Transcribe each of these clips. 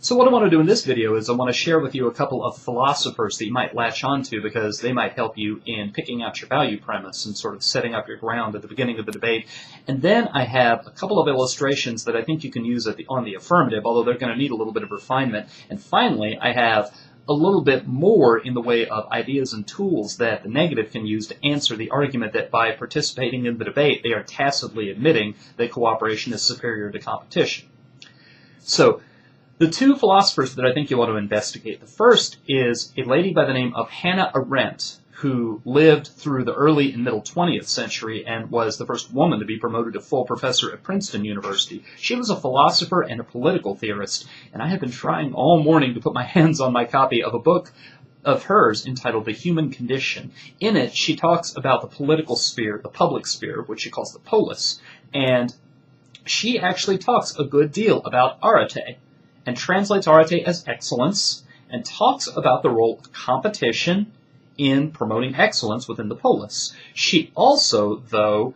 So what I want to do in this video is I want to share with you a couple of philosophers that you might latch onto because they might help you in picking out your value premise and sort of setting up your ground at the beginning of the debate. And then I have a couple of illustrations that I think you can use on the affirmative, although they're going to need a little bit of refinement. And finally, I have a little bit more in the way of ideas and tools that the negative can use to answer the argument that by participating in the debate, they are tacitly admitting that cooperation is superior to competition. So, the two philosophers that I think you want to investigate. The first is a lady by the name of Hannah Arendt, who lived through the early and middle 20th century and was the first woman to be promoted to full professor at Princeton University. She was a philosopher and a political theorist, and I have been trying all morning to put my hands on my copy of a book of hers entitled The Human Condition. In it, she talks about the political sphere, the public sphere, which she calls the polis, and she actually talks a good deal about arete, and translates arete as excellence, and talks about the role of competition in promoting excellence within the polis. She also, though,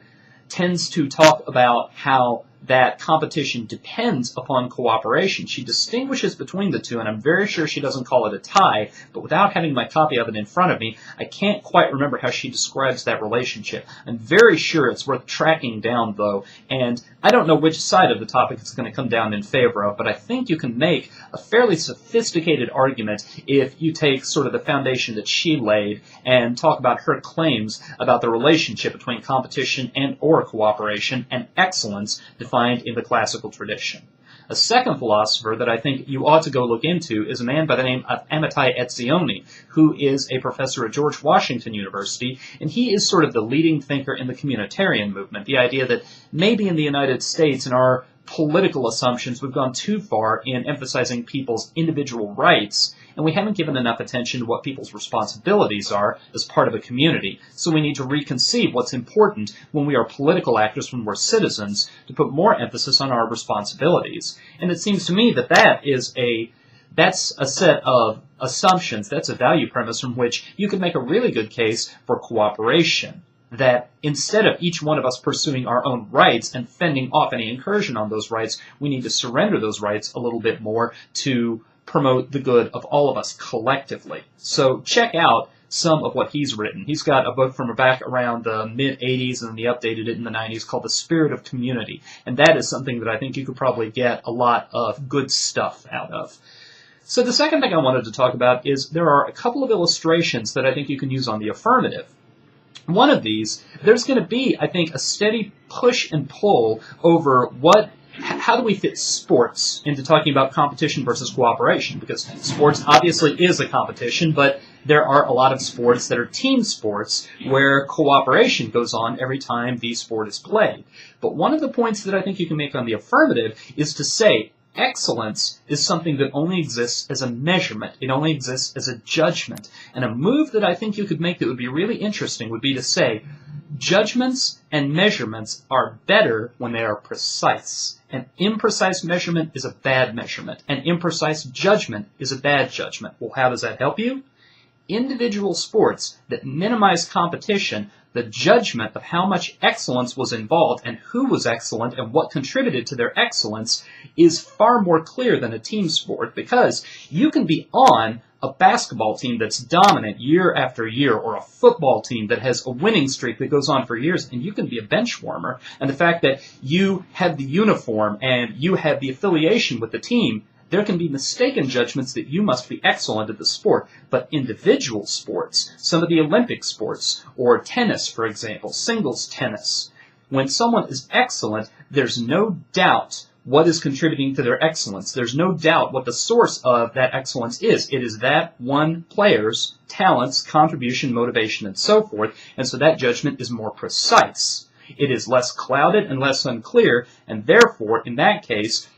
tends to talk about how that competition depends upon cooperation. She distinguishes between the two, and I'm very sure she doesn't call it a tie, but without having my copy of it in front of me, I can't quite remember how she describes that relationship. I'm very sure it's worth tracking down, though, and I don't know which side of the topic it's going to come down in favor of, but I think you can make a fairly sophisticated argument if you take sort of the foundation that she laid and talk about her claims about the relationship between competition and or cooperation and excellence defined in the classical tradition. A second philosopher that I think you ought to go look into is a man by the name of Amitai Etzioni, who is a professor at George Washington University, and he is sort of the leading thinker in the communitarian movement, the idea that maybe in the United States, in our political assumptions, we've gone too far in emphasizing people's individual rights, and we haven't given enough attention to what people's responsibilities are as part of a community. So we need to reconceive what's important when we are political actors, when we're citizens, to put more emphasis on our responsibilities. And it seems to me that that's a set of assumptions, that's a value premise from which you can make a really good case for cooperation. That instead of each one of us pursuing our own rights and fending off any incursion on those rights, we need to surrender those rights a little bit more to promote the good of all of us collectively. So check out some of what he's written. He's got a book from back around the mid-'80s, and he updated it in the '90s, called The Spirit of Community. And that is something that I think you could probably get a lot of good stuff out of. So the second thing I wanted to talk about is there are a couple of illustrations that I think you can use on the affirmative. One of these, there's going to be, I think, a steady push and pull over how do we fit sports into talking about competition versus cooperation? Because sports obviously is a competition, but there are a lot of sports that are team sports where cooperation goes on every time the sport is played. But one of the points that I think you can make on the affirmative is to say excellence is something that only exists as a measurement. It only exists as a judgment. And a move that I think you could make that would be really interesting would be to say judgments and measurements are better when they are precise. An imprecise measurement is a bad measurement. An imprecise judgment is a bad judgment. Well, how does that help you? Individual sports that minimize competition, the judgment of how much excellence was involved and who was excellent and what contributed to their excellence is far more clear than a team sport, because you can be on a basketball team that's dominant year after year, or a football team that has a winning streak that goes on for years, and you can be a bench warmer. And the fact that you have the uniform and you have the affiliation with the team, there can be mistaken judgments that you must be excellent at the sport. But individual sports, some of the Olympic sports, or tennis, for example, singles tennis, when someone is excellent, there's no doubt what is contributing to their excellence. There's no doubt what the source of that excellence is. It is that one player's talents, contribution, motivation, and so forth, and so that judgment is more precise. It is less clouded and less unclear, and therefore, in that case,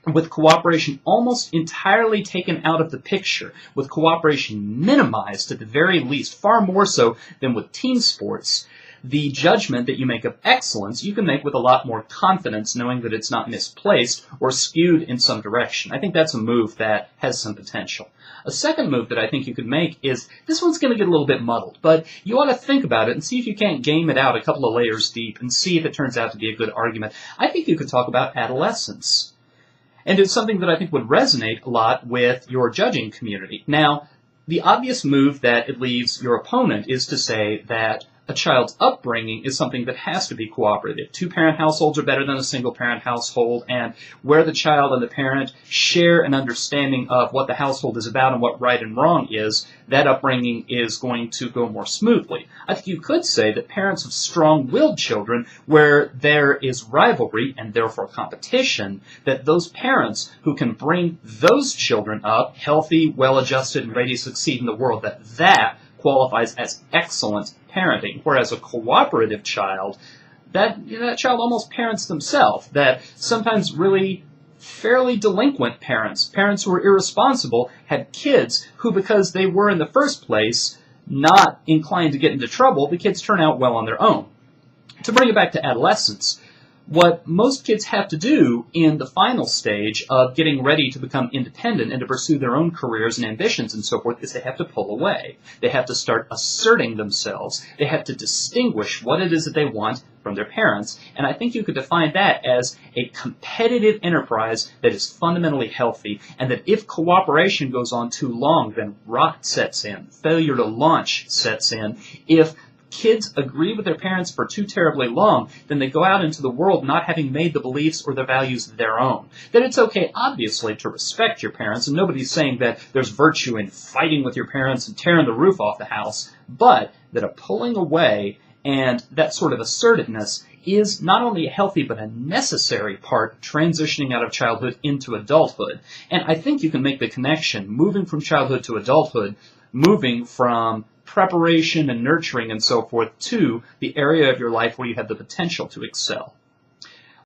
with cooperation almost entirely taken out of the picture, with cooperation minimized at the very least, far more so than with team sports, the judgment that you make of excellence, you can make with a lot more confidence, knowing that it's not misplaced or skewed in some direction. I think that's a move that has some potential. A second move that I think you could make is, this one's going to get a little bit muddled, but you ought to think about it and see if you can't game it out a couple of layers deep and see if it turns out to be a good argument. I think you could talk about adolescence. And it's something that I think would resonate a lot with your judging community. Now, the obvious move that it leaves your opponent is to say that a child's upbringing is something that has to be cooperative. Two-parent households are better than a single-parent household, and where the child and the parent share an understanding of what the household is about and what right and wrong is, that upbringing is going to go more smoothly. I think you could say that parents of strong-willed children, where there is rivalry and therefore competition, that those parents who can bring those children up healthy, well-adjusted, and ready to succeed in the world, that qualifies as excellent parenting, whereas a cooperative child, that child almost parents themselves, that sometimes really fairly delinquent parents who were irresponsible, had kids who, because they were in the first place not inclined to get into trouble, the kids turn out well on their own. To bring it back to adolescence, what most kids have to do in the final stage of getting ready to become independent and to pursue their own careers and ambitions and so forth is they have to pull away. They have to start asserting themselves. They have to distinguish what it is that they want from their parents. And I think you could define that as a competitive enterprise that is fundamentally healthy, and that if cooperation goes on too long, then rot sets in, failure to launch sets in. If kids agree with their parents for too terribly long, then they go out into the world not having made the beliefs or the values their own. That it's okay, obviously, to respect your parents, and nobody's saying that there's virtue in fighting with your parents and tearing the roof off the house, but that a pulling away and that sort of assertiveness is not only a healthy but a necessary part of transitioning out of childhood into adulthood. And I think you can make the connection, moving from childhood to adulthood, moving from preparation and nurturing and so forth to the area of your life where you have the potential to excel.